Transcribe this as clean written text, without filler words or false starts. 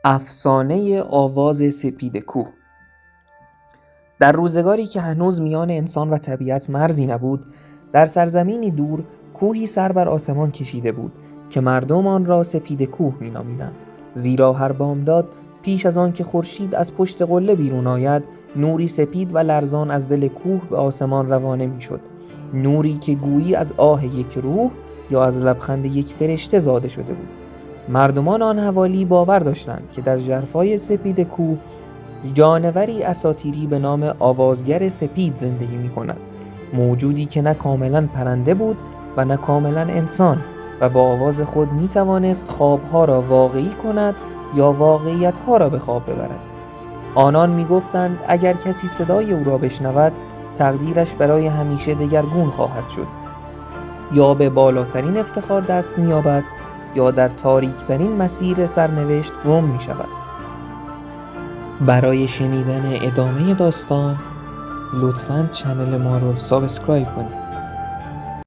افسانه آواز سپید کوه. در روزگاری که هنوز میان انسان و طبیعت مرزی نبود، در سرزمینی دور کوهی سر بر آسمان کشیده بود که مردم آن را سپید کوه می‌نامیدند، زیرا هر بامداد پیش از آن که خورشید از پشت قله بیرون آید، نوری سپید و لرزان از دل کوه به آسمان روانه می‌شد. نوری که گویی از آه یک روح یا از لبخند یک فرشته زاده شده بود. مردمان آن حوالی باور داشتند که در ژرفای سپید کوه جانوری اساطیری به نام آوازگر سپید زندگی می کند، موجودی که نه کاملا پرنده بود و نه کاملا انسان و با آواز خود می توانست خوابها را واقعی کند یا واقعیتها را به خواب ببرد. آنان می گفتند اگر کسی صدای او را بشنود، تقدیرش برای همیشه دگرگون خواهد شد، یا به بالاترین افتخار دست می یابد یا در تاریکترین مسیر سرنوشت گم می شود. برای شنیدن ادامه داستان لطفاً چنل ما رو سابسکرایب کنید.